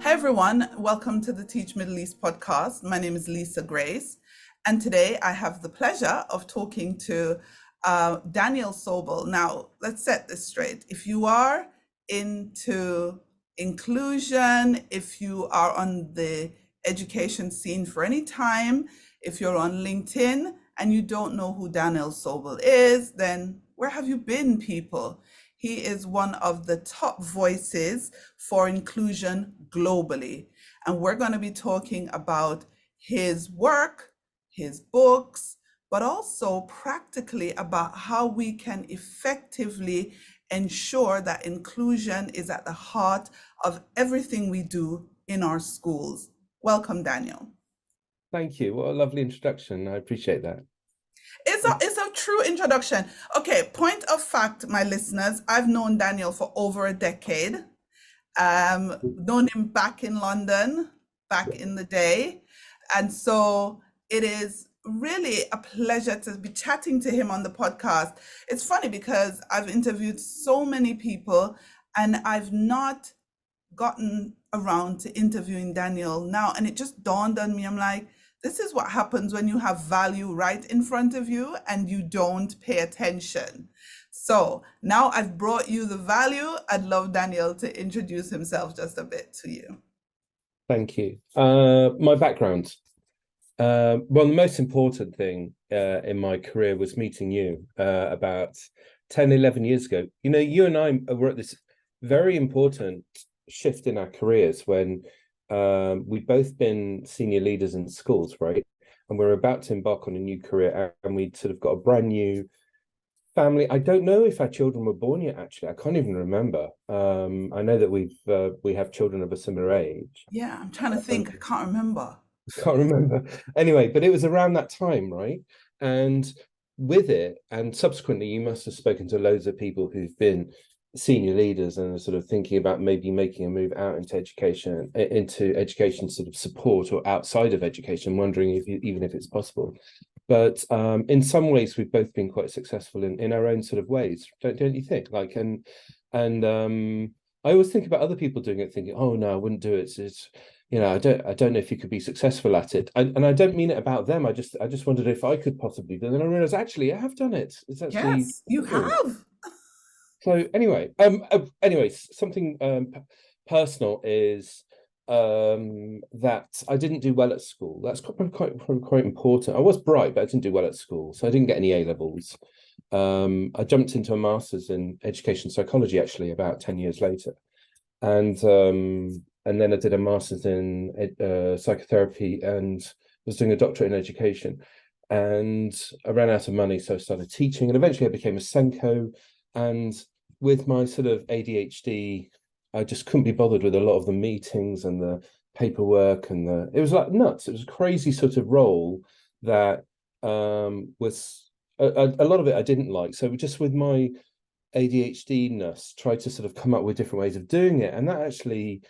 Hi, everyone. Welcome to the Teach Middle East podcast. My name is Lisa Grace, and today I have the pleasure of talking to Daniel Sobel. Now, let's set this straight. If you are into inclusion, if you are on the education scene for any time, if you're on LinkedIn and you don't know who Daniel Sobel is, then where have you been, people? He is one of the top voices for inclusion globally. And we're going to be talking about his work, his books, but also practically about how we can effectively ensure that inclusion is at the heart of everything we do in our schools. Welcome, Daniel. Thank you. What a lovely introduction. I appreciate that. It's a true introduction. Okay, point of fact, my listeners, I've known Daniel for over a decade. Known him back in London, back in the day. And so it is really a pleasure to be chatting to him on the podcast. It's funny because I've interviewed so many people and I've not gotten around to interviewing Daniel now. And it just dawned on me, I'm like, this is what happens when you have value right in front of you and you don't pay attention. So now I've brought you the value. I'd love Daniel to introduce himself just a bit to you. Thank you. My background. Well, the most important thing in my career was meeting you about 10, 11 years ago. You know, you and I were at this very important shift in our careers when we've both been senior leaders in schools, right? And we're about to embark on a new career, and we'd sort of got a brand new family. I don't know if our children were born yet, actually. I can't even remember. I know that we have children of a similar age. Yeah, I'm trying to think. I can't remember. Can't remember. Anyway, but it was around that time, right? And with it, and subsequently, you must have spoken to loads of people who've been senior leaders and are sort of thinking about maybe making a move out into education sort of support or outside of education, wondering if even if it's possible. But in some ways, we've both been quite successful in our own sort of ways, don't you think? Like, and I always think about other people doing it, thinking, oh no, I wouldn't do it. It's you know, I don't know if you could be successful at it, and I don't mean it about them. I just wondered if I could possibly do it. And I realized actually I have done it. It's actually Yes, you have. So anyway, something personal is that I didn't do well at school. That's quite important. I was bright, but I didn't do well at school, so I didn't get any A levels. I jumped into a master's in education psychology actually about 10 years later, and then I did a master's in psychotherapy and was doing a doctorate in education. And I ran out of money, so I started teaching, and eventually I became a Senko. And with my sort of ADHD, I just couldn't be bothered with a lot of the meetings and the paperwork, and it was like nuts. It was a crazy sort of role that was a lot of it I didn't like. So just with my ADHD-ness, tried to sort of come up with different ways of doing it, and that actually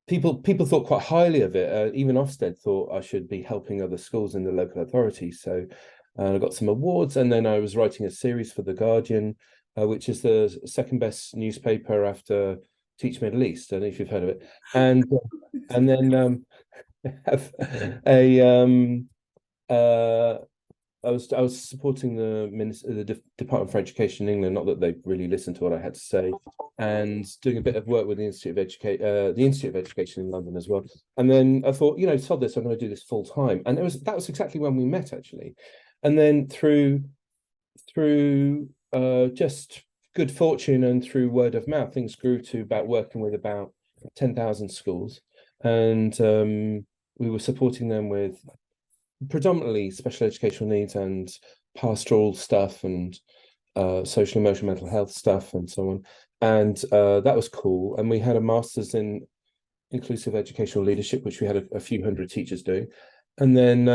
people thought quite highly of it. Even Ofsted thought I should be helping other schools in the local authority. So I got some awards, and then I was writing a series for The Guardian, which is the second best newspaper after Teach Middle East. I don't know if you've heard of it. And then have I was supporting the Department for Education in England, not that they really listened to what I had to say, and doing a bit of work with the Institute of Education in London as well. And then I thought, you know, sod this, I'm going to do this full time. And that was exactly when we met, actually. And then through just good fortune and through word of mouth, things grew to working with about 10,000 schools, and we were supporting them with predominantly special educational needs and pastoral stuff and social, emotional, mental health stuff and so on. And that was cool. And we had a master's in inclusive educational leadership, which we had a few hundred teachers doing. And then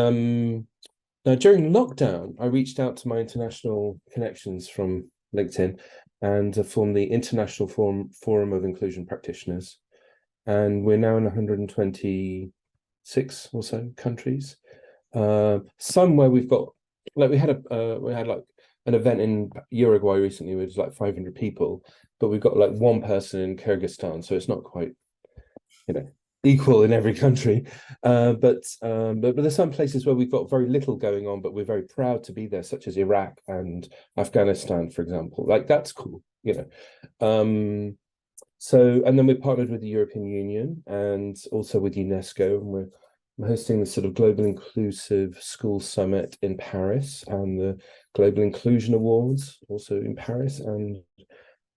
now during lockdown, I reached out to my international connections from LinkedIn and formed the International Forum of Inclusion Practitioners. And we're now in 126 or so countries. Somewhere we've got, like, we had like an event in Uruguay recently, which was like 500 people, but we've got like one person in Kyrgyzstan, so it's not quite, you know, equal in every country. But there's some places where we've got very little going on, but we're very proud to be there, such as Iraq and Afghanistan, for example. Like that's cool, you know. So, and then we're partnered with the European Union and also with UNESCO, and we're hosting the sort of Global Inclusive School Summit in Paris and the Global Inclusion Awards also in Paris. And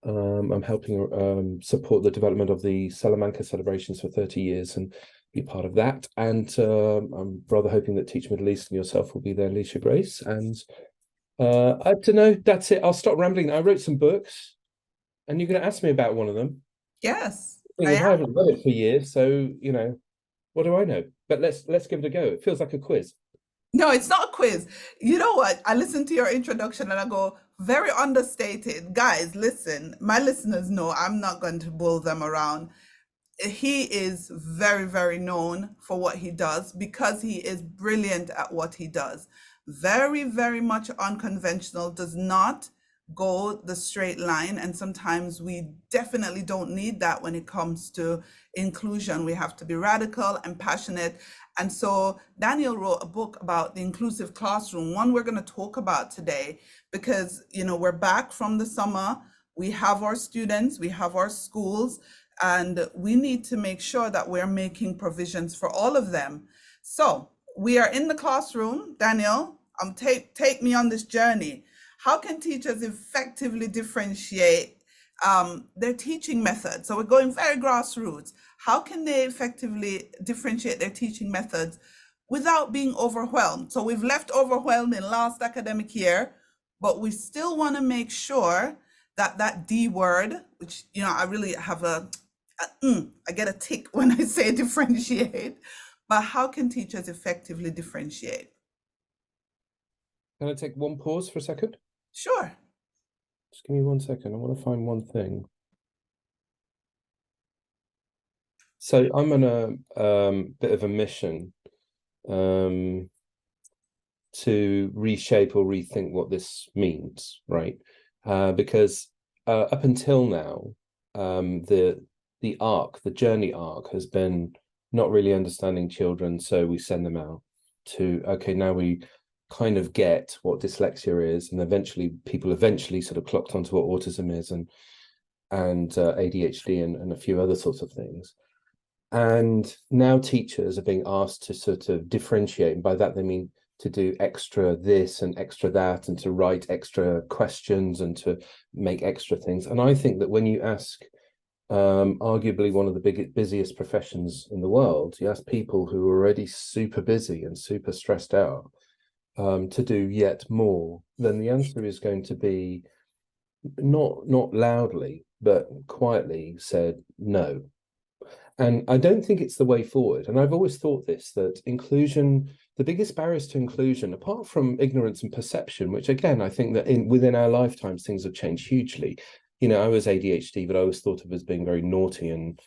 I'm helping support the development of the Salamanca celebrations for 30 years and be part of that. And I'm rather hoping that Teach Middle East and yourself will be there, Alicia Grace. And I don't know, that's it. I'll stop rambling. I wrote some books and you're going to ask me about one of them. Yes, Thing I is, I am. haven't read it for years, so you know, what do I know? But let's give it a go. It feels like a quiz. No, it's not a quiz. You know what? I listened to your introduction and I go, very understated. Guys, listen, my listeners know I'm not going to bull them around. He is very, very known for what he does because he is brilliant at what he does. Very, very much unconventional, does not go the straight line. And sometimes we definitely don't need that when it comes to inclusion. We have to be radical and passionate. And so Daniel wrote a book about the inclusive classroom, one we're going to talk about today, because, you know, we're back from the summer. We have our students, we have our schools, and we need to make sure that we're making provisions for all of them. So we are in the classroom. Daniel, take me on this journey. How can teachers effectively differentiate their teaching methods? So we're going very grassroots. How can they effectively differentiate their teaching methods without being overwhelmed? So we've left overwhelmed in last academic year, but we still want to make sure that that D word, which, you know, I really have I get a tick when I say differentiate, but how can teachers effectively differentiate? Can I take one pause for a second? Sure. Just give me 1 second. I want to find one thing. So I'm on a bit of a mission to reshape or rethink what this means, right? Because up until now, the journey arc has been not really understanding children, so we send them out to, okay, now we kind of get what dyslexia is, and eventually people sort of clocked onto what autism is and ADHD and a few other sorts of things. And now teachers are being asked to sort of differentiate, and by that they mean to do extra this and extra that, and to write extra questions and to make extra things. And I think that when you ask arguably one of the busiest professions in the world, you ask people who are already super busy and super stressed out to do yet more, then the answer is going to be not loudly, but quietly said no. And I don't think it's the way forward. And I've always thought this, that inclusion, the biggest barriers to inclusion, apart from ignorance and perception, which again, I think that within our lifetimes, things have changed hugely. You know, I was ADHD, but I was thought of as being very naughty and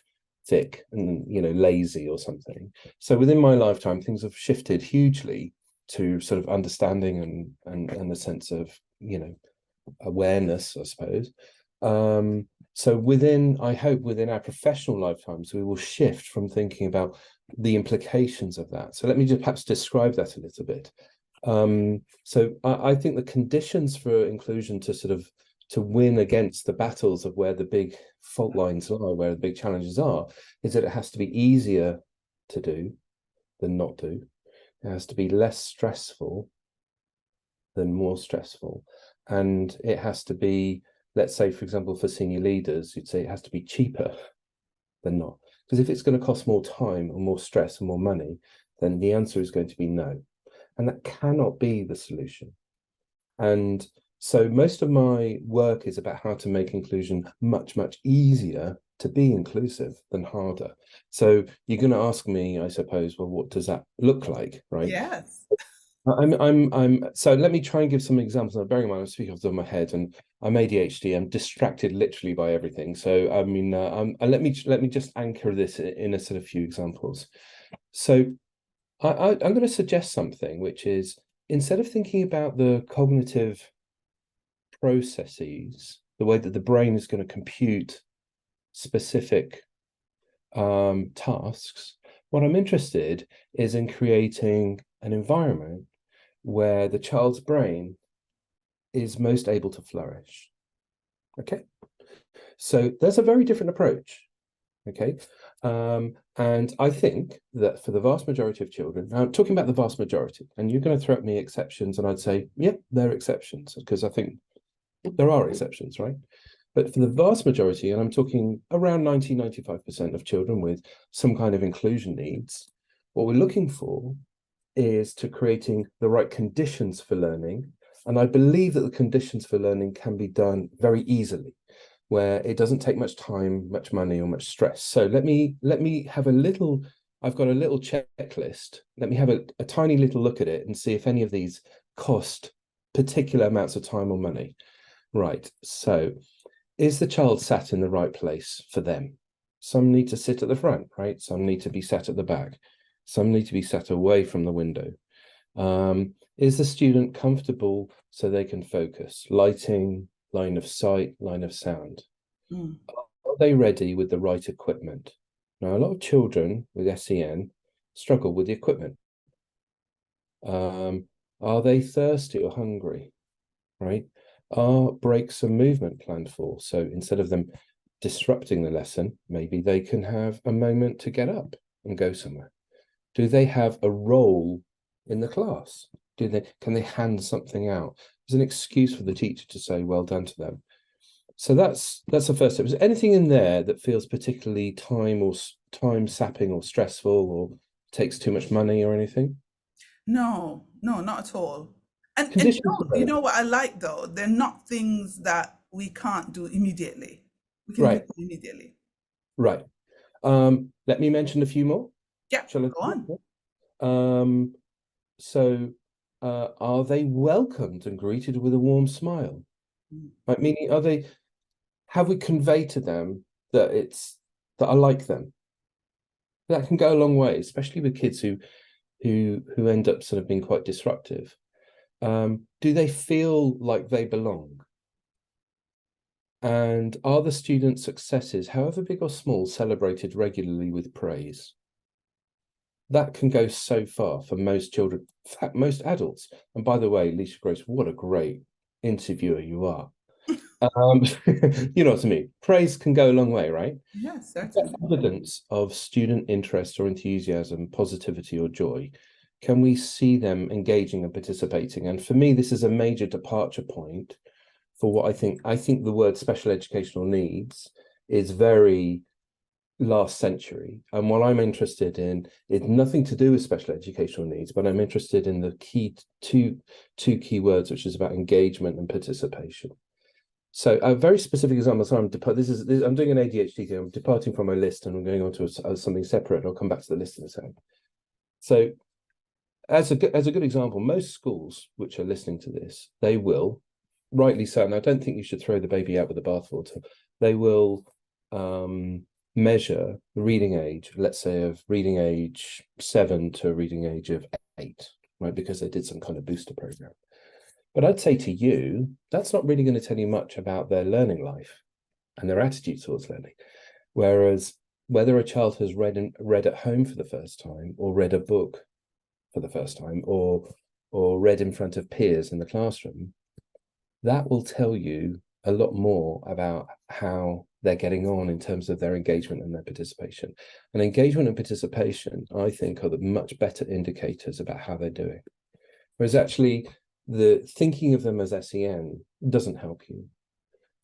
thick and, you know, lazy or something. So within my lifetime, things have shifted hugely to sort of understanding and the sense of, you know, awareness, I suppose. So I hope within our professional lifetimes, we will shift from thinking about the implications of that. So let me just perhaps describe that a little bit. So I think the conditions for inclusion to win against the battles of where the big fault lines lie, where the big challenges are, is that it has to be easier to do than not do. It has to be less stressful than more stressful. And it has to be, let's say, for example, for senior leaders, you'd say it has to be cheaper than not. Because if it's going to cost more time and more stress and more money, then the answer is going to be no. And that cannot be the solution. And so most of my work is about how to make inclusion much, much easier to be inclusive than harder. So you're going to ask me, I suppose, well, what does that look like, right? Yes. So let me try and give some examples. Now, bearing in mind, I'm speaking off the top of my head, and I'm ADHD. I'm distracted literally by everything. So I mean, let me just anchor this in a sort of few examples. So I'm going to suggest something, which is instead of thinking about the cognitive processes, the way that the brain is going to compute specific tasks. What I'm interested is in creating an environment where the child's brain is most able to flourish. Okay, so there's a very different approach. Okay, and I think that for the vast majority of children, now I'm talking about the vast majority, and you're going to throw at me exceptions, and I'd say, yep, there are exceptions, because I think there are exceptions, right? But for the vast majority, and I'm talking around 95% of children with some kind of inclusion needs, what we're looking for is to creating the right conditions for learning. And I believe that the conditions for learning can be done very easily, where it doesn't take much time, much money, or much stress. So let me have a little, I've got a little checklist. Let me have a tiny little look at it and see if any of these cost particular amounts of time or money. Right. So is the child sat in the right place for them? Some need to sit at the front, right? Some need to be sat at the back. Some need to be sat away from the window. Is the student comfortable so they can focus? Lighting, line of sight, line of sound. Are they ready with the right equipment? Now, a lot of children with SEN struggle with the equipment. Are they thirsty or hungry, right? Are breaks and movement planned for? So instead of them disrupting the lesson, maybe they can have a moment to get up and go somewhere. Do they have a role in the class? Can they hand something out? There's an excuse for the teacher to say, well done to them. So that's the first step. Is there anything in there that feels particularly time sapping or stressful or takes too much money or anything? No, no, not at all. And Conditions for you learning. know what I like though? They're not things that we can't do immediately. We can do Right, them immediately. right. Let me mention a few more. Yeah, Shall I go do on. that? So are they welcomed and greeted with a warm smile? Mm. Like, meaning, have we conveyed to them that I like them? That can go a long way, especially with kids who end up sort of being quite disruptive. Do they feel like they belong? And are the students' successes, however big or small, celebrated regularly with praise? That can go so far for most children, in fact, most adults. And by the way, Lisa Grace, what a great interviewer you are. You know what I mean? Praise can go a long way, right? Yes, That's certainly. evidence of student interest or enthusiasm, positivity or joy. Can we see them engaging and participating? And for me, this is a major departure point for what I think. I think the word special educational needs is very last century. And what I'm interested in is nothing to do with special educational needs, but I'm interested in the two key words, which is about engagement and participation. So a very specific example. So I'm doing an ADHD thing. I'm departing from my list and I'm going on to something separate. And I'll come back to the list in a second. So as a good example, most schools which are listening to this, they will, rightly so, and I don't think you should throw the baby out with the bathwater. They will measure the reading age, let's say of reading age 7 to reading age of 8, right? Because they did some kind of booster program. But I'd say to you, that's not really going to tell you much about their learning life and their attitude towards learning. Whereas whether a child has read at home for the first time, or read a book for the first time, or read in front of peers in the classroom, that will tell you a lot more about how they're getting on in terms of their engagement and their participation. And engagement and participation, I think, are the much better indicators about how they're doing. Whereas actually, the thinking of them as SEN doesn't help you.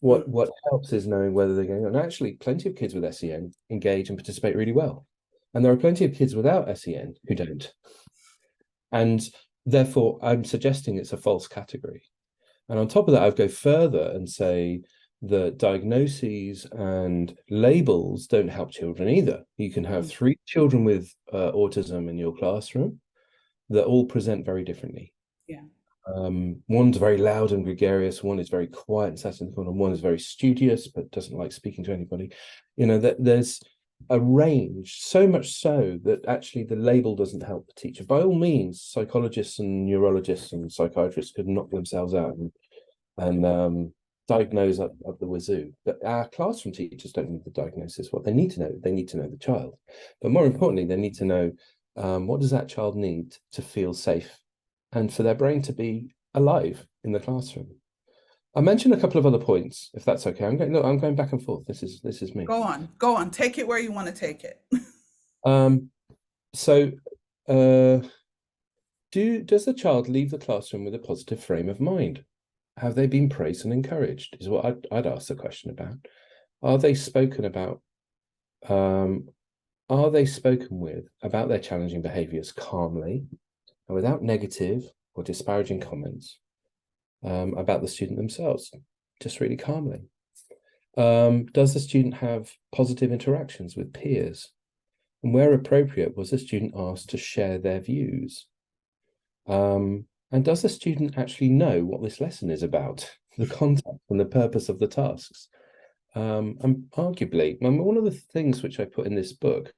What helps is knowing whether they're going on. Actually, plenty of kids with SEN engage and participate really well. And there are plenty of kids without SEN who don't. And therefore, I'm suggesting it's a false category. And on top of that, I'd go further and say that diagnoses and labels don't help children either. You can have 3 children with autism in your classroom that all present very differently. Yeah. One's very loud and gregarious, one is very quiet and sat in the corner, one is very studious but doesn't like speaking to anybody. You know, that there's a range, so much so that actually the label doesn't help the teacher. By all means, psychologists and neurologists and psychiatrists could knock themselves out and diagnose up the wazoo. But our classroom teachers don't need the diagnosis. What they need to know, they need to know the child. But more importantly, they need to know what does that child need to feel safe and for their brain to be alive in the classroom. I mentioned a couple of other points, if that's okay. I'm going back and forth. This is me. Go on, take it where you want to take it. So does the child leave the classroom with a positive frame of mind? Have they been praised and encouraged? Is what I'd ask the question about. Are they spoken about? Are they spoken with about their challenging behaviours calmly and without negative or disparaging comments about the student themselves? Just really calmly. Does the student have positive interactions with peers? And where appropriate, was the student asked to share their views? And does the student actually know what this lesson is about, the content and the purpose of the tasks? And arguably, one of the things which I put in this book,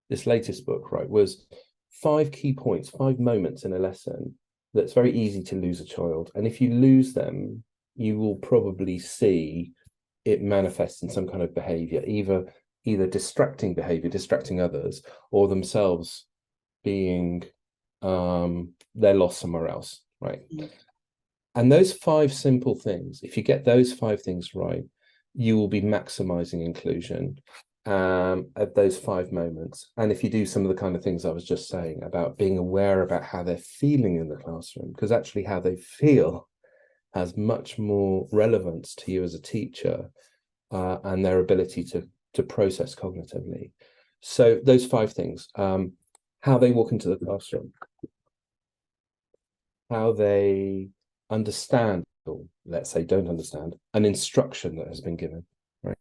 this latest book, right, was 5 key points, 5 moments in a lesson that's very easy to lose a child. And if you lose them, you will probably see it manifest in some kind of behavior, either distracting behavior, distracting others, or themselves being they're lost somewhere else, right? And those 5 simple things, if you get those 5 things right, you will be maximizing inclusion at those 5 moments. And if you do some of the kind of things I was just saying about being aware about how they're feeling in the classroom, because actually how they feel has much more relevance to you as a teacher and their ability to process cognitively. So those 5 things, how they walk into the classroom, how they understand, or let's say don't understand, an instruction that has been given, right?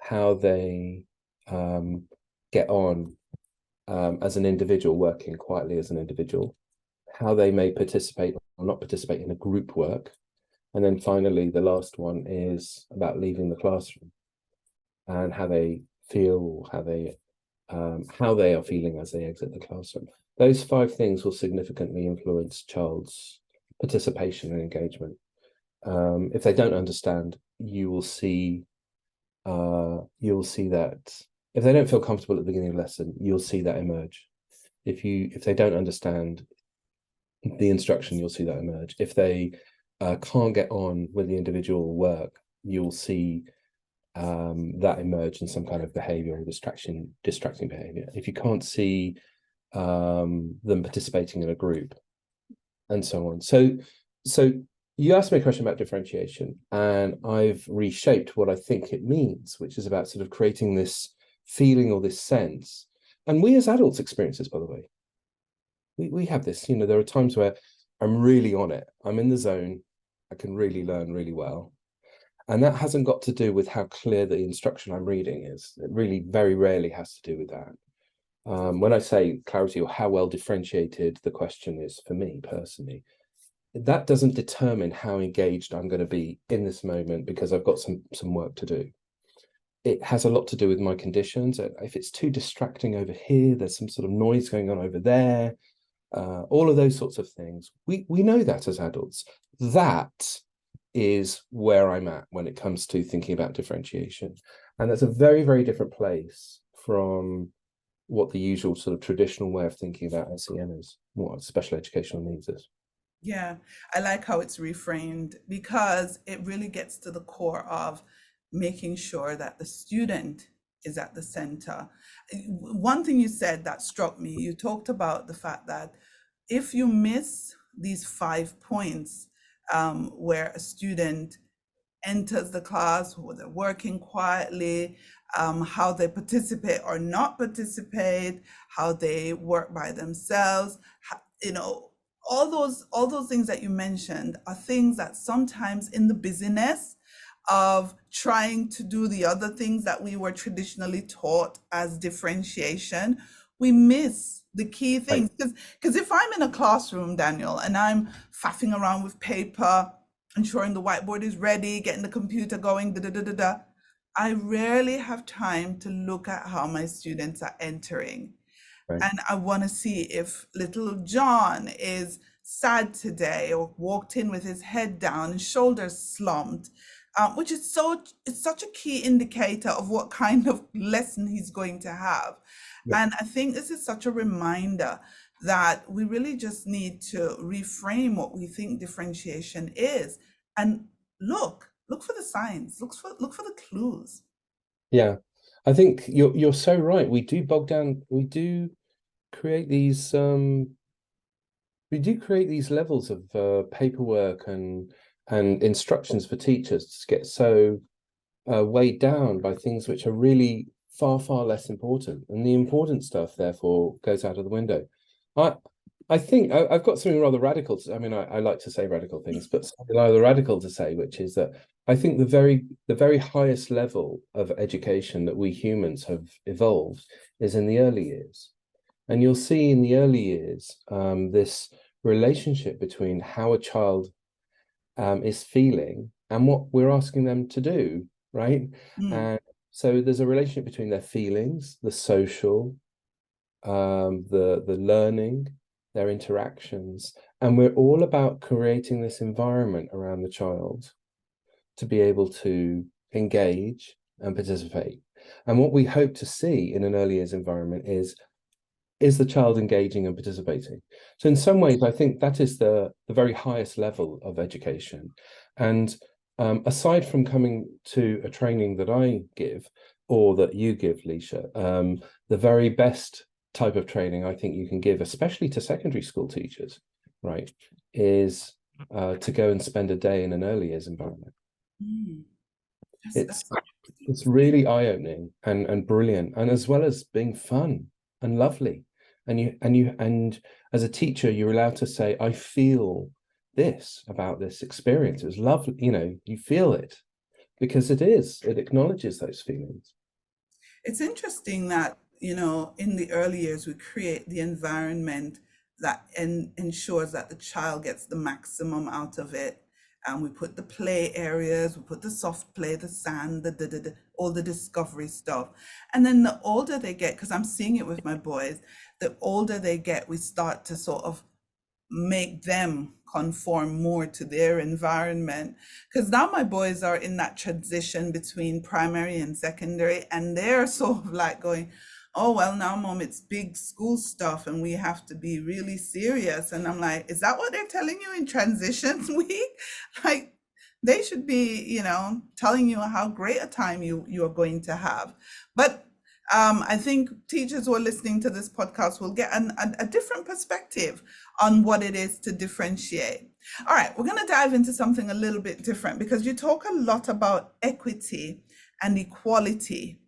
How they get on as an individual, working quietly as an individual, how they may participate or not participate in a group work. And then finally, the last one is about leaving the classroom and how they feel, how they are feeling as they exit the classroom. Those 5 things will significantly influence child's participation and engagement. If they don't understand, you will see that if they don't feel comfortable at the beginning of the lesson, you'll see that emerge. If they don't understand the instruction, you'll see that emerge. If they can't get on with the individual work, you'll see that emerge in some kind of behavior or distracting behavior. If you can't see them participating in a group, and so on. So you asked me a question about differentiation, and I've reshaped what I think it means, which is about sort of creating this feeling or this sense. And we as adults experience this, by the way. We have this, there are times where I'm really on it. I'm in the zone. I can really learn really well. And that hasn't got to do with how clear the instruction I'm reading is. It really very rarely has to do with that. When I say clarity or how well differentiated the question is for me personally, that doesn't determine how engaged I'm going to be in this moment because I've got some work to do. It has a lot to do with my conditions. If it's too distracting over here, there's some sort of noise going on over there, all of those sorts of things. We know that as adults. That is where I'm at when it comes to thinking about differentiation. And that's a very, very different place from what the usual sort of traditional way of thinking about SEN is, what special educational needs is. Yeah, I like how it's reframed because it really gets to the core of making sure that the student is at the center. One thing you said that struck me, you talked about the fact that if you miss these 5 points where a student enters the class, whether they're working quietly, how they participate or not participate, how they work by themselves, all those things that you mentioned are things that sometimes in the busyness of trying to do the other things that we were traditionally taught as differentiation, we miss the key things. Because if I'm in a classroom, Daniel, and I'm faffing around with paper, ensuring the whiteboard is ready, getting the computer going, I rarely have time to look at how my students are entering. Right. And I want to see if little John is sad today or walked in with his head down and shoulders slumped, which is it's such a key indicator of what kind of lesson he's going to have. Yeah. And I think this is such a reminder that we really just need to reframe what we think differentiation is, and look for the signs, look for the clues. Yeah, I think you're so right. We do bog down. Create these we do create these levels of paperwork and instructions for teachers to get so weighed down by things which are really far less important, and the important stuff therefore goes out of the window. I think I've got something rather radical to, I mean, I like to say radical things, but something rather radical to say, which is that I think the very highest level of education that we humans have evolved is in the early years. And you'll see in the early years this relationship between how a child is feeling and what we're asking them to do, right? And so there's a relationship between their feelings, the social, the learning, their interactions, and we're all about creating this environment around the child to be able to engage and participate. And what we hope to see in an early years environment is the child engaging and participating. So in some ways, I think that is the very highest level of education. And aside from coming to a training that I give or that you give, Leisha, the very best type of training I think you can give, especially to secondary school teachers, right, is to go and spend a day in an early years environment. It's really eye-opening and brilliant, and as well as being fun and lovely. And as a teacher, you're allowed to say, I feel this about this experience. It was lovely, you feel it because it acknowledges those feelings. It's interesting that, in the early years, we create the environment that ensures that the child gets the maximum out of it. And we put the play areas, we put the soft play, the sand, all the discovery stuff. And then the older they get, because I'm seeing it with my boys, the older they get, we start to sort of make them conform more to their environment, because now my boys are in that transition between primary and secondary, and they're sort of like going, oh well, now mom, it's big school stuff and we have to be really serious. And I'm like, is that what they're telling you in transition week? Like, they should be telling you how great a time you're going to have. But I think teachers who are listening to this podcast will get a different perspective on what it is to differentiate. All right, we're going to dive into something a little bit different, because you talk a lot about equity and equality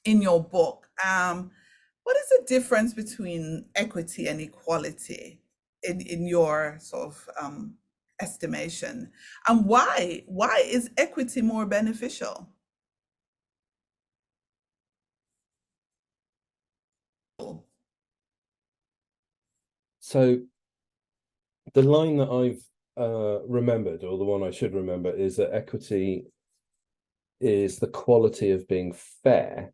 in your book. What is the difference between equity and equality in your sort of estimation? And why is equity more beneficial? So the line that I've remembered, or the one I should remember, is that equity is the quality of being fair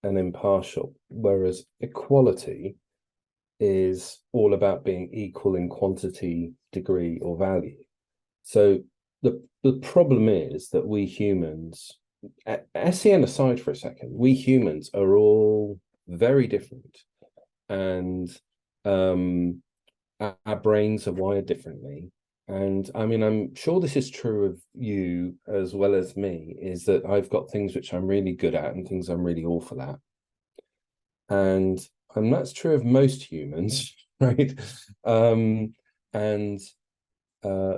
and impartial, whereas equality is all about being equal in quantity, degree, or value. So the problem is that we humans, SEN aside for a second, we humans are all very different, and our brains are wired differently. And I mean, I'm sure this is true of you as well as me, is that I've got things which I'm really good at and things I'm really awful at. And that's true of most humans, right? And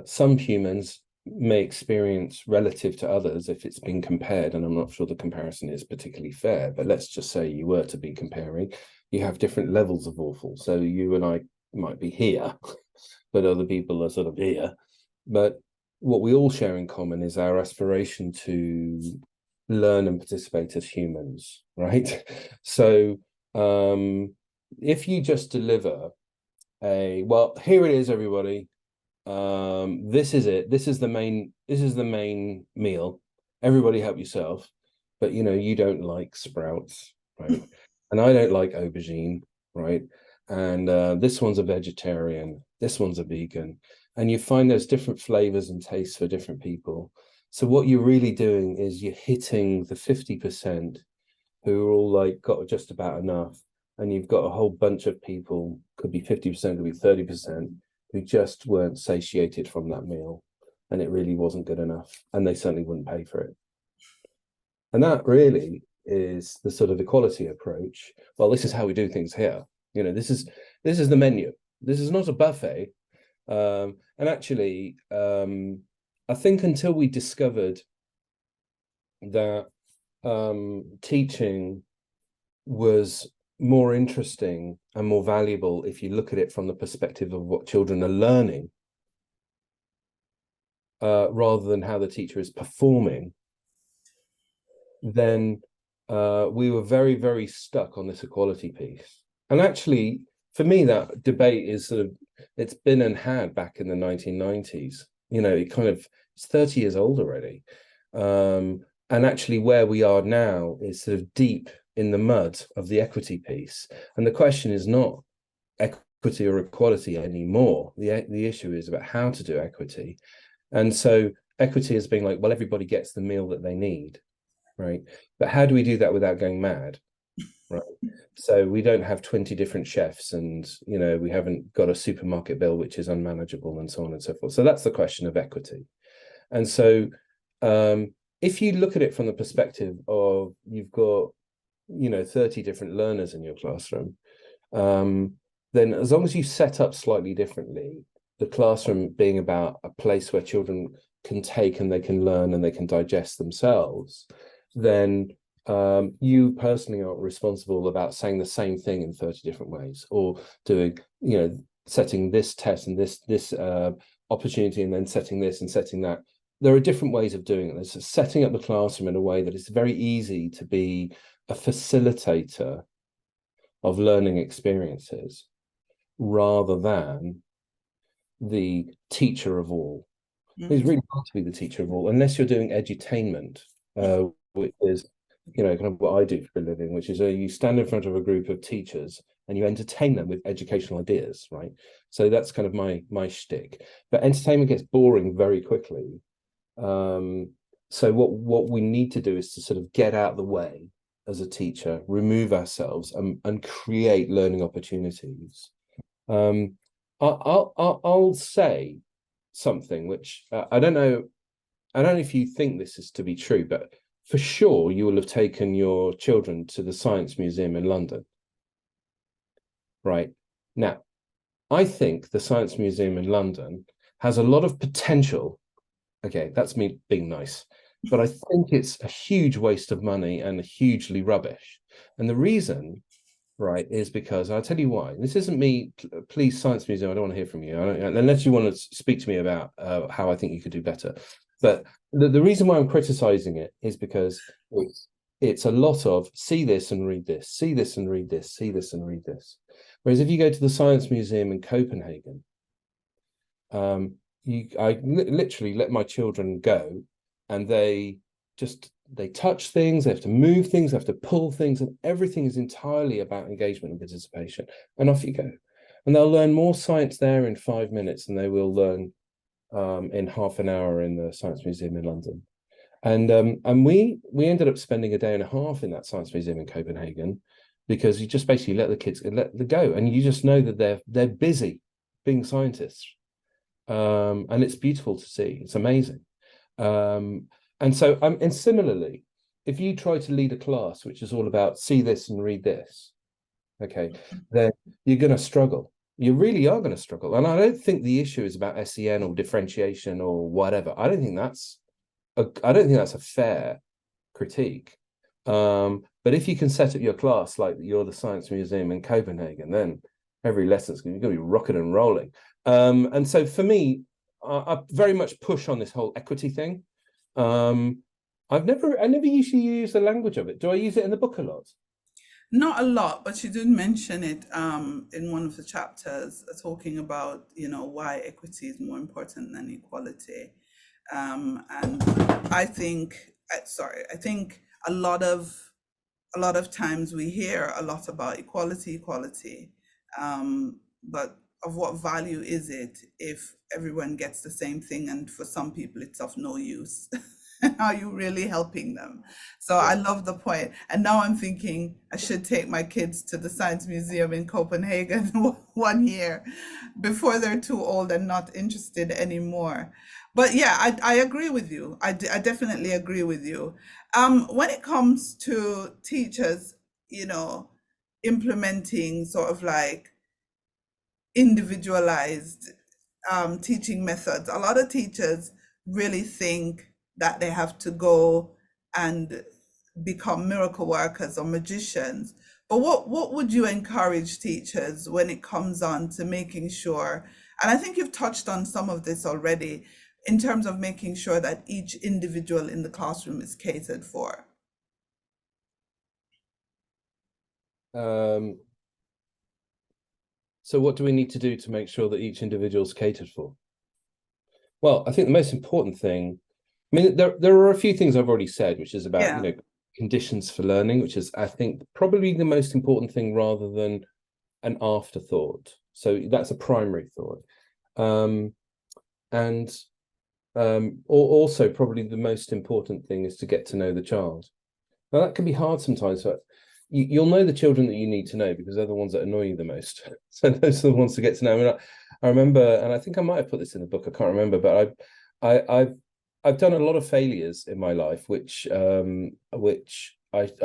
some humans may experience relative to others if it's been compared, and I'm not sure the comparison is particularly fair, but let's just say you were to be comparing, you have different levels of awful. So you and I might be here, but other people are sort of here. But what we all share in common is our aspiration to learn and participate as humans, right? So if you just deliver well, here it is, everybody, this is it, this is the main meal, everybody help yourself, but you don't like sprouts, right? And I don't like aubergine, right? and this one's a vegetarian, this one's a vegan, and you find there's different flavors and tastes for different people. So what you're really doing is you're hitting the 50% who are all like got just about enough, and you've got a whole bunch of people, could be 50%, could be 30%, who just weren't satiated from that meal, and it really wasn't good enough, and they certainly wouldn't pay for it. And that really is the sort of equality approach. Well, this is how we do things here. This is the menu. This is not a buffet. And actually, I think until we discovered that teaching was more interesting and more valuable if you look at it from the perspective of what children are learning, rather than how the teacher is performing, then we were very, very stuck on this equality piece. And actually, for me, that debate is it's been and had back in the 1990s. It's 30 years old already. And actually where we are now is sort of deep in the mud of the equity piece. And the question is not equity or equality anymore. The issue is about how to do equity. And so equity is being like, well, everybody gets the meal that they need, right? But how do we do that without going mad, right? So we don't have 20 different chefs, and we haven't got a supermarket bill which is unmanageable, and so on and so forth. So that's the question of equity. And so if you look at it from the perspective of you've got 30 different learners in your classroom, then as long as you set up slightly differently, the classroom being about a place where children can take and they can learn and they can digest themselves, then you personally are responsible about saying the same thing in 30 different ways, or doing, setting this test and this opportunity, and then setting this and setting that. There are different ways of doing it. There's setting up the classroom in a way that it's very easy to be a facilitator of learning experiences rather than the teacher of all. It's really hard to be the teacher of all unless you're doing edutainment, which is kind of what I do for a living, which is you stand in front of a group of teachers and you entertain them with educational ideas, right? So that's kind of my shtick. But entertainment gets boring very quickly. So what we need to do is to sort of get out of the way as a teacher, remove ourselves, and create learning opportunities. I'll say something which I don't know if you think this is to be true, but for sure you will have taken your children to the Science Museum in London, right? Now, I think the Science Museum in London has a lot of potential. Okay, that's me being nice, but I think it's a huge waste of money and hugely rubbish. And the reason, right, is because I'll tell you why. This isn't me. Please, Science Museum, I don't want to hear from you, unless you want to speak to me about how I think you could do better. But the reason why I'm criticizing it is because it's a lot of see this and read this, see this and read this, see this and read this. Whereas if you go to the Science Museum in Copenhagen, I literally let my children go, and they touch things, they have to move things, they have to pull things, and everything is entirely about engagement and participation. And off you go. And they'll learn more science there in 5 minutes than they will learn in half an hour in the Science Museum in London. And we ended up spending a day and a half in that Science Museum in Copenhagen, because you just basically let the kids let them go, and you just know that they're busy being scientists. And it's beautiful to see. It's amazing. And so, and similarly, if you try to lead a class which is all about see this and read this, okay, then you're going to struggle. You really are going to struggle. And I don't think the issue is about SEN or differentiation or whatever. I don't think that's a fair critique. But if you can set up your class like you're the Science Museum in Copenhagen, then every lesson's going to be rocking and rolling. And so for me, I very much push on this whole equity thing. I never usually use the language of it. Do I use it in the book a lot? Not a lot, but you did mention it in one of the chapters, talking about why equity is more important than equality. And I think, I think a lot of times we hear a lot about equality, But of what value is it if everyone gets the same thing and for some people it's of no use? Are you really helping them? So I love the point. And now I'm thinking I should take my kids to the Science Museum in Copenhagen 1 year before they're too old and not interested anymore. But yeah, I agree with you. I definitely agree with you. When it comes to teachers, you know, implementing sort of like individualized teaching methods. A lot of teachers really think that they have to go and become miracle workers or magicians. But what would you encourage teachers when it comes on to making sure, and I think you've touched on some of this already, in terms of making sure that each individual in the classroom is catered for? So what do we need to do to make sure that each individual is catered for? Well, I think the most important thing, I mean, there are a few things I've already said, which is about, Yeah, conditions for learning, which is, I think, probably the most important thing rather than an afterthought. So that's a primary thought. And also probably the most important thing is to get to know the child. Now that can be hard sometimes. So you'll know the children that you need to know because they're the ones that annoy you the most. So those are the ones to get to know. I mean, I remember, and I think I might have put this in the book. I can't remember, but I've done a lot of failures in my life, which I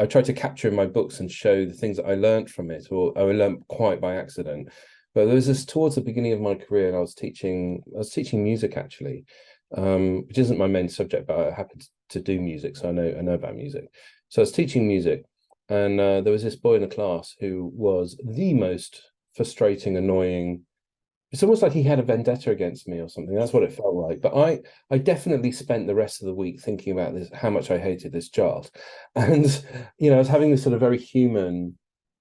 try to capture in my books and show the things that I learned from it, or I learned quite by accident. But there was this towards the beginning of my career, and I was teaching music actually, which isn't my main subject, but I happen to do music, so I know about music. So I was teaching music, and there was this boy in the class who was the most frustrating, annoying. It's almost like he had a vendetta against me or something. That's what it felt like. But I definitely spent the rest of the week thinking about this, how much I hated this child. And, I was having this sort of very human,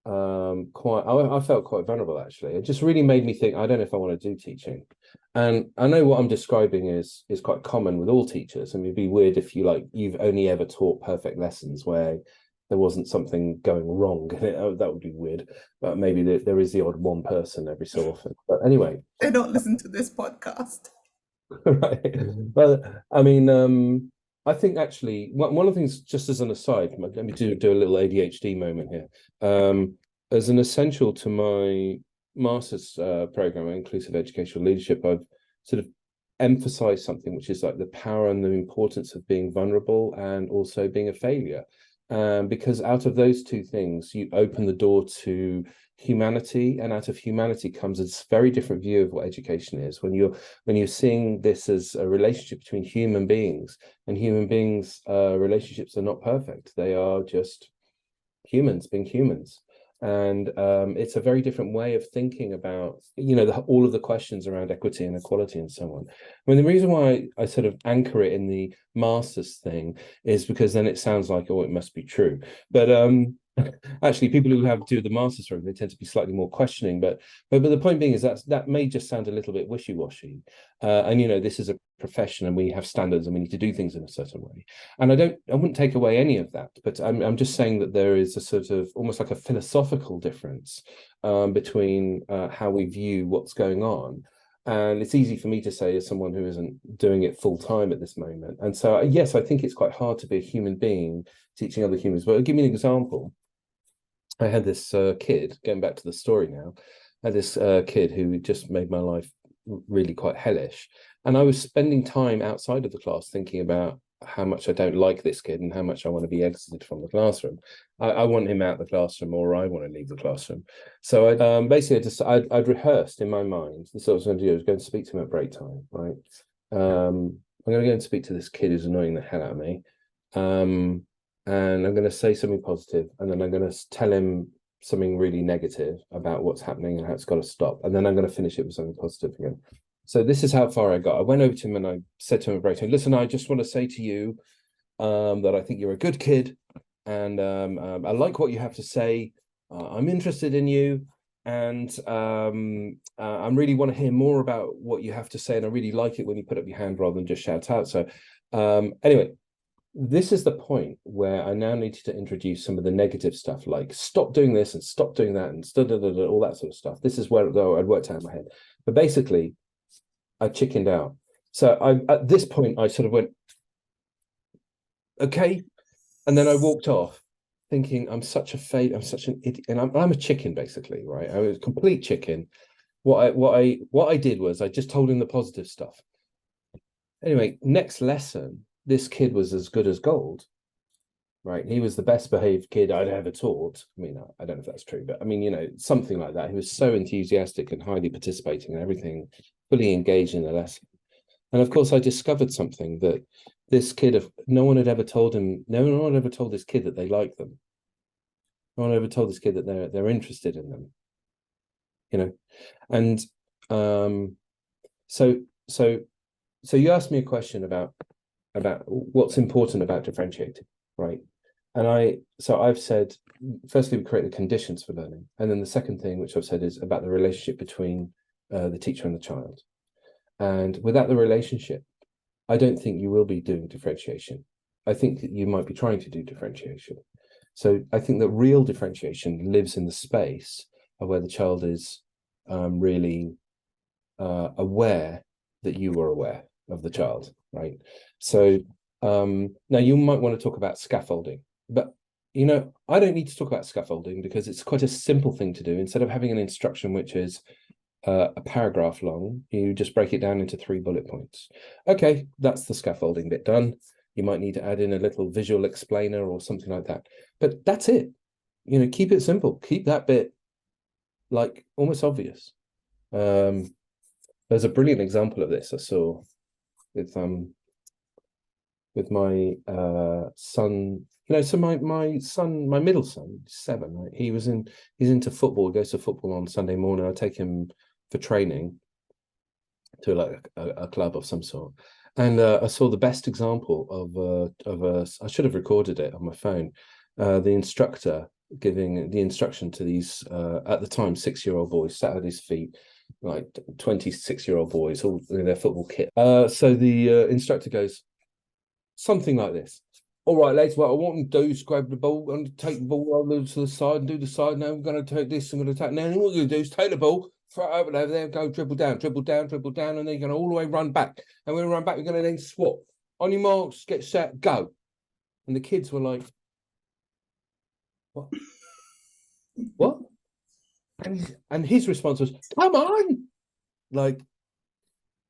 I felt quite vulnerable actually. It just really made me think, I don't know if I want to do teaching. And I know what I'm describing is quite common with all teachers. I mean, it'd be weird if you've only ever taught perfect lessons where there wasn't something going wrong. That would be weird. But maybe there is the odd one person every so often. But anyway, they don't listen to this podcast. right. Well, I mean, I think actually one of the things, just as an aside, let me do a little ADHD moment here. As an essential to my master's program, inclusive educational leadership, I've sort of emphasized something which is like the power and the importance of being vulnerable and also being a failure. Because out of those two things, you open the door to humanity, and out of humanity comes a very different view of what education is. When you're seeing this as a relationship between human beings, and human beings, relationships are not perfect. They are just humans being humans. And it's a very different way of thinking about, all of the questions around equity and equality and so on. I mean, the reason why I sort of anchor it in the masters thing is because then it sounds like, oh, it must be true. But actually, people who have to do the masters program, they tend to be slightly more questioning. But the point being is that may just sound a little bit wishy-washy. And this is a profession, and we have standards, and we need to do things in a certain way. And I wouldn't take away any of that, but I'm just saying that there is a sort of almost like a philosophical difference between how we view what's going on. And it's easy for me to say as someone who isn't doing it full time at this moment. And so, yes, I think it's quite hard to be a human being teaching other humans. But I'll give you an example. I had this kid, going back to the story now, I had this kid who just made my life really quite hellish. And I was spending time outside of the class thinking about how much I don't like this kid and how much I want to be exited from the classroom. I want him out of the classroom, or I want to leave the classroom. So I basically I'd rehearsed in my mind. This is what I was going to do. I was going to speak to him at break time, right? I'm going to go and speak to this kid who's annoying the hell out of me. And I'm going to say something positive, and then I'm going to tell him something really negative about what's happening and how it's got to stop. And then I'm going to finish it with something positive again. So this is how far I got. I went over to him and I said to him, listen, I just want to say to you that I think you're a good kid, and I like what you have to say. I'm interested in you, and I really want to hear more about what you have to say, and I really like it when you put up your hand rather than just shout out. So anyway, this is the point where I now need to introduce some of the negative stuff, like stop doing this and stop doing that and all that sort of stuff. This is where, though, I'd worked out in my head. But basically, I chickened out. So at this point, I sort of went, okay. And then I walked off thinking, I'm such a fade, I'm such an idiot. And I'm a chicken, basically, right? I was a complete chicken. What I did was I just told him the positive stuff. Anyway, next lesson, this kid was as good as gold, right? He was the best behaved kid I'd ever taught. I mean, I don't know if that's true, but I mean, you know, something like that. He was so enthusiastic and highly participating and everything, fully engaged in the lesson. And of course, I discovered something that this kid, no one had ever told him, no one ever told this kid that they like them. No one ever told this kid that they're interested in them, you know. And so you asked me a question about what's important about differentiating, right? And I've said, firstly, we create the conditions for learning, and then the second thing, which I've said, is about the relationship between the teacher and the child. And without the relationship, I don't think you will be doing differentiation. I think that you might be trying to do differentiation. So I think that real differentiation lives in the space of where the child is really aware that you are aware of the child, right? So now you might want to talk about scaffolding, but you know, I don't need to talk about scaffolding because it's quite a simple thing to do. Instead of having an instruction which is a paragraph long, you just break it down into 3 bullet points. Okay, that's the scaffolding bit done. You might need to add in a little visual explainer or something like that, but that's it. You know, keep it simple. Keep that bit like almost obvious. There's a brilliant example of this I saw with my son. You know, so my son, my middle son, 7, right? He's into football. He goes to football on Sunday morning. I take him for training to like a club of some sort. And I saw the best example of a. I should have recorded it on my phone. The instructor giving the instruction to these at the time 6-year-old boys sat at his feet, like 26-year-old boys, all in their football kit. So the instructor goes something like this. All right, lads, what I want you to do is grab the ball and take the ball over to the side and do the side. Now I'm going to take this, I'm going to take. Now what you're going to do is take the ball, throw it over there, go dribble down, and then you're going to all the way run back. And when we run back, you're going to then swap. On your marks, get set, go. And the kids were like, what? What? And his response was, come on. Like,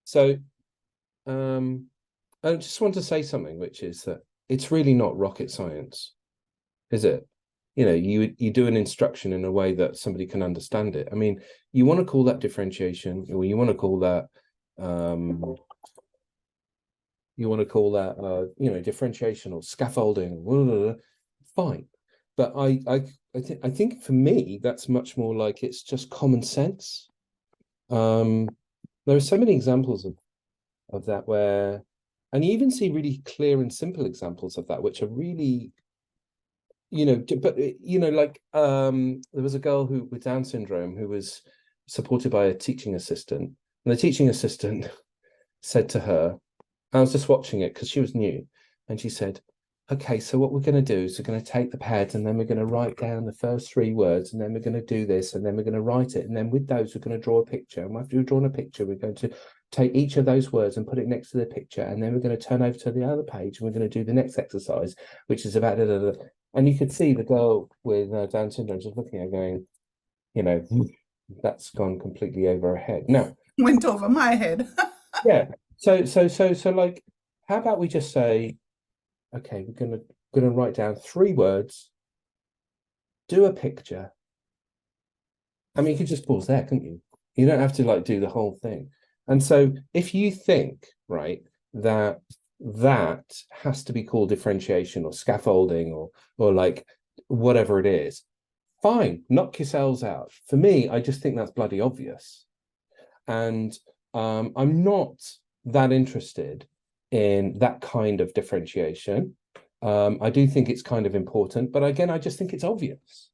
so I just want to say something, which is that it's really not rocket science, is it? You know, you do an instruction in a way that somebody can understand it. I mean, you want to call that differentiation, or you want to call that you know, differentiation or scaffolding, blah, blah, blah, fine. But I think for me that's much more like it's just common sense. There are so many examples of that where, and you even see really clear and simple examples of that, which are really, you know, but you know, like there was a girl who with Down syndrome who was supported by a teaching assistant, and the teaching assistant said to her, I was just watching it because she was new, and she said, okay, so what we're going to do is we're going to take the pads and then we're going to write down the first 3 words, and then we're going to do this, and then we're going to write it, and then with those we're going to draw a picture, and after we've drawn a picture we're going to take each of those words and put it next to the picture, and then we're going to turn over to the other page and we're going to do the next exercise, which is about and you could see the girl with Down syndrome just looking at her going, you know, that's gone completely over her head. Now, Went over my head. yeah. So like, how about we just say, okay, we're gonna write down 3 words, do a picture. I mean, you could just pause there, couldn't you? You don't have to like do the whole thing. And so if you think, right, that has to be called differentiation or scaffolding or like whatever it is, fine, knock yourselves out. For me, I just think that's bloody obvious. And I'm not that interested in that kind of differentiation. I do think it's kind of important, but again, I just think it's obvious.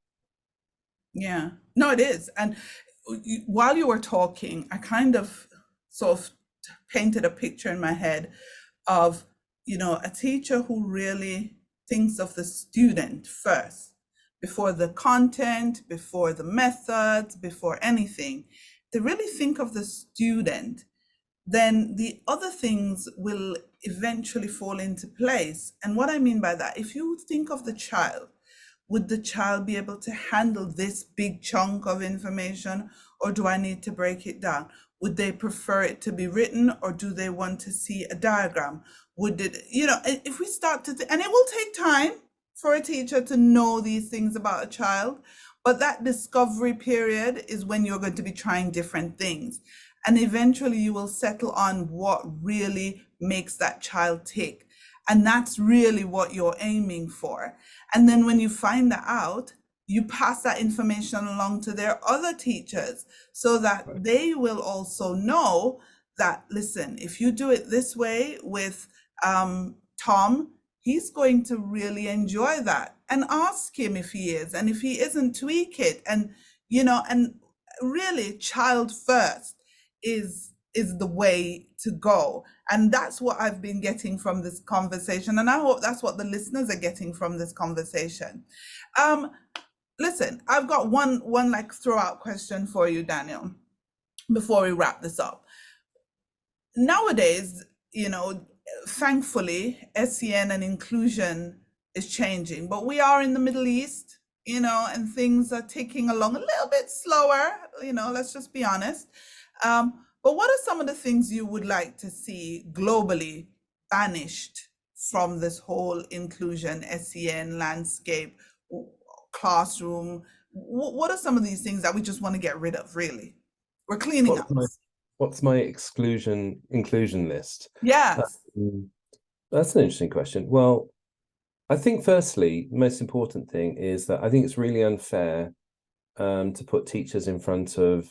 Yeah, no, it is. And while you were talking, I kind of sort of painted a picture in my head of a teacher who really thinks of the student first, before the content, before the methods, before anything, to really think of the student, then the other things will eventually fall into place. And what I mean by that, if you think of the child, would the child be able to handle this big chunk of information, or do I need to break it down? Would they prefer it to be written, or do they want to see a diagram? Would it, if we start to, and it will take time for a teacher to know these things about a child, but that discovery period is when you're going to be trying different things. And eventually you will settle on what really makes that child tick. And that's really what you're aiming for. And then when you find that out, you pass that information along to their other teachers so that they will also know that, listen, if you do it this way with Tom, he's going to really enjoy that. And ask him if he is. And if he isn't, tweak it. And, and really child first is the way to go. And that's what I've been getting from this conversation. And I hope that's what the listeners are getting from this conversation. Listen, I've got one like throw-out question for you, Daniel, before we wrap this up. Nowadays, thankfully, SEN and inclusion is changing, but we are in the Middle East, and things are ticking along a little bit slower, let's just be honest. But what are some of the things you would like to see globally banished from this whole inclusion, SEN landscape, classroom? What are some of these things that we just want to get rid of, really? We're cleaning up. What's my inclusion list? Yes. That's an interesting question. Well, I think firstly, the most important thing is that I think it's really unfair to put teachers in front of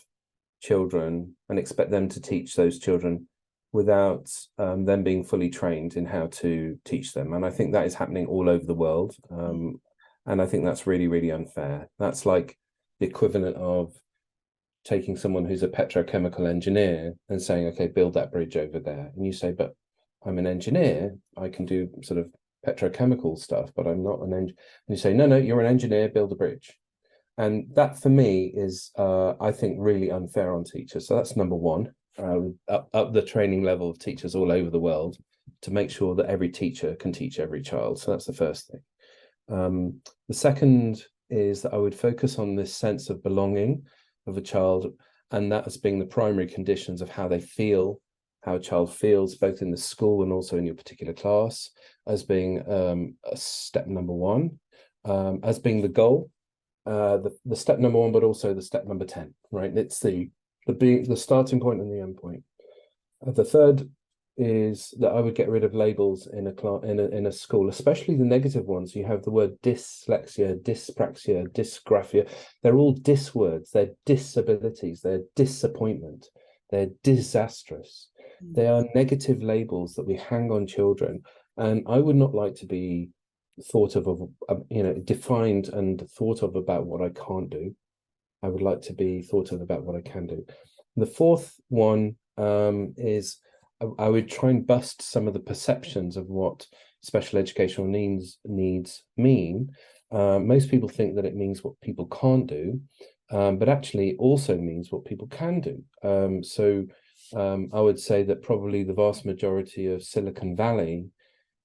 children and expect them to teach those children without them being fully trained in how to teach them. And I think that is happening all over the world. And I think that's really, really unfair. That's like the equivalent of taking someone who's a petrochemical engineer and saying, okay, build that bridge over there. And you say, but I'm an engineer. I can do sort of petrochemical stuff, but I'm not an engineer. And you say, no, you're an engineer, build a bridge. And that for me is, I think, really unfair on teachers. So that's number one, up the training level of teachers all over the world to make sure that every teacher can teach every child. So that's the first thing. The second is that I would focus on this sense of belonging of a child, and that as being the primary conditions of how they feel, how a child feels, both in the school and also in your particular class, as being a step number one, as being the goal. The step number one, but also the step number 10, right? It's the starting point and the end point. The third is that I would get rid of labels in a school, especially the negative ones. You have the word dyslexia, dyspraxia, dysgraphia. They're all dis words. They're disabilities. They're disappointment. They're disastrous. They are negative labels that we hang on children, and I would not like to be thought of defined and thought of about what I can't do. I would like to be thought of about what I can do. The fourth one is I would try and bust some of the perceptions of what special educational needs mean. Most people think that it means what people can't do, but actually it also means what people can do. I would say that probably the vast majority of Silicon Valley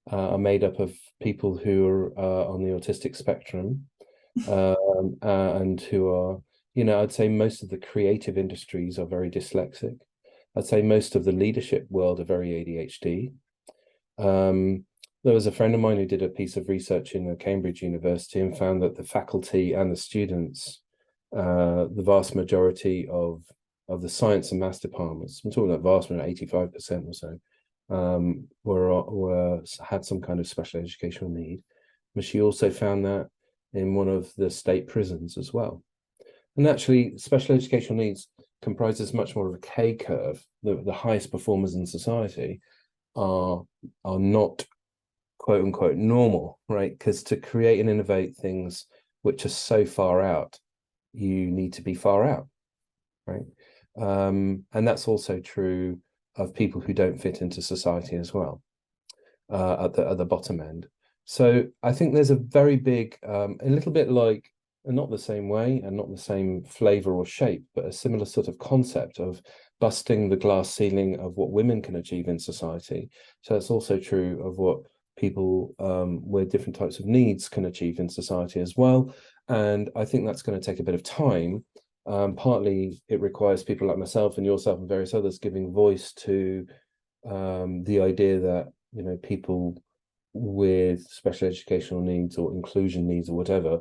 are made up of people who are on the autistic spectrum, and who are, I'd say most of the creative industries are very dyslexic. I'd say most of the leadership world are very ADHD. There was a friend of mine who did a piece of research in Cambridge University and found that the faculty and the students, the vast majority of the science and maths departments, I'm talking about vast majority, 85% or so, had some kind of special educational need. But she also found that in one of the state prisons as well. And actually, special educational needs comprises much more of a K curve. The highest performers in society are not quote unquote normal, right? Because to create and innovate things which are so far out, you need to be far out, right? And that's also true of people who don't fit into society as well. at the bottom end. So I think there's a very big, a little bit like, and not the same way and not the same flavor or shape, but a similar sort of concept of busting the glass ceiling of what women can achieve in society. So it's also true of what people with different types of needs can achieve in society as well. And I think that's going to take a bit of time. Partly it requires people like myself and yourself and various others giving voice to the idea that, you know, people with special educational needs or inclusion needs or whatever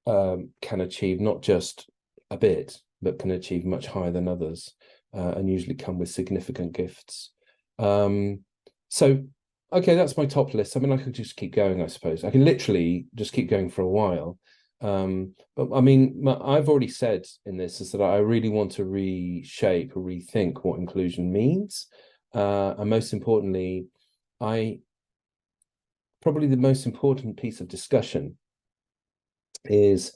can achieve not just a bit, but can achieve much higher than others, and usually come with significant gifts. So, okay, that's my top list. I mean, I could just keep going, I suppose. I can literally just keep going for a while. But I mean, I've already said in this is that I really want to reshape or rethink what inclusion means. And most importantly, probably the most important piece of discussion is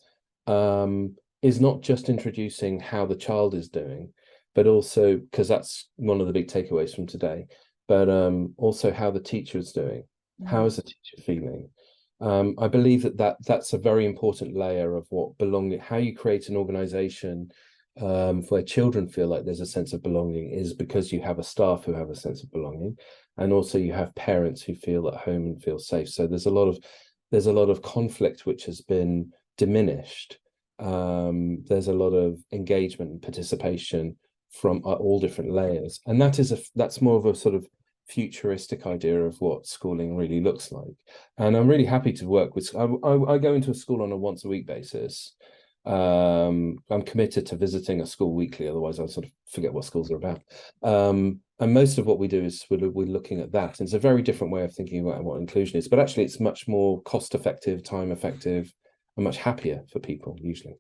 not just introducing how the child is doing, but also, because that's one of the big takeaways from today, but also how the teacher is doing. How is the teacher feeling? I believe that's a very important layer of what belonging, how you create an organization where children feel like there's a sense of belonging is because you have a staff who have a sense of belonging, and also you have parents who feel at home and feel safe. So there's a lot of conflict which has been diminished. There's a lot of engagement and participation from all different layers, and that's more of a sort of futuristic idea of what schooling really looks like. And I'm really happy to work with. I go into a school on a once a week basis. I'm committed to visiting a school weekly, otherwise I'll sort of forget what schools are about. And most of what we do is we're looking at that. And it's a very different way of thinking about what inclusion is, but actually it's much more cost effective, time effective, and much happier for people usually.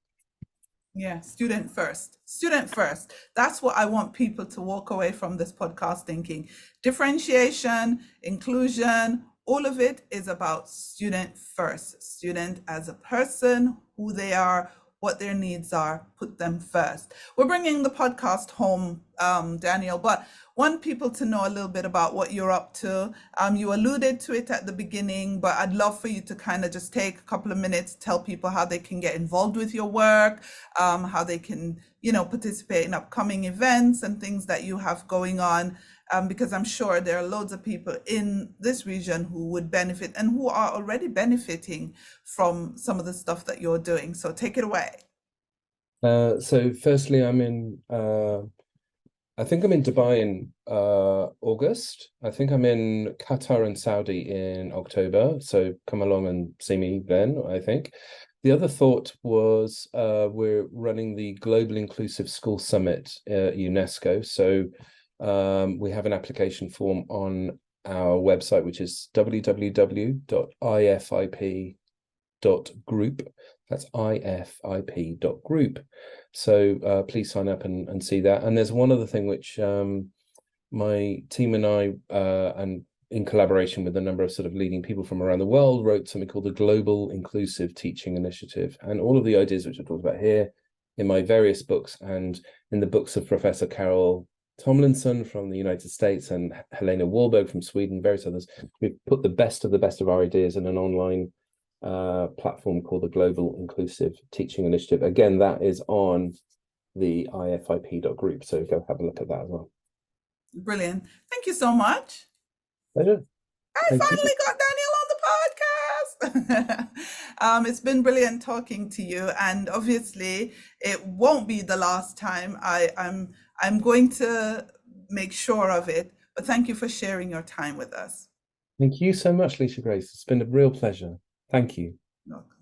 Yeah, student first. Student first. That's what I want people to walk away from this podcast thinking. Differentiation, inclusion, all of it is about student first. Student as a person, who they are, what their needs are, put them first. We're bringing the podcast home, Daniel, but want people to know a little bit about what you're up to. You alluded to it at the beginning, but I'd love for you to kind of just take a couple of minutes, tell people how they can get involved with your work, how they can, participate in upcoming events and things that you have going on. Because I'm sure there are loads of people in this region who would benefit and who are already benefiting from some of the stuff that you're doing. So take it away. So firstly, I think I'm in Dubai in August. I think I'm in Qatar and Saudi in October. So come along and see me then, I think. The other thought was we're running the Global Inclusive School Summit at UNESCO. So we have an application form on our website, which is www.ifip.group. That's ifip.group. So please sign up and see that. And there's one other thing which my team and I, and in collaboration with a number of sort of leading people from around the world, wrote something called the Global Inclusive Teaching Initiative. And all of the ideas which I talked about here in my various books and in the books of Professor Carol Tomlinson from the United States and Helena Wahlberg from Sweden, various others, we've put the best of our ideas in an online platform called the Global Inclusive Teaching Initiative. Again, that is on the ifip.group, so go have a look at that as well. Brilliant. Thank you so much. Pleasure. I finally got Daniel on the podcast. It's been brilliant talking to you, and obviously it won't be the last time. I'm going to make sure of it, but thank you for sharing your time with us. Thank you so much, Lisa Grace. It's been a real pleasure. Thank you. Welcome.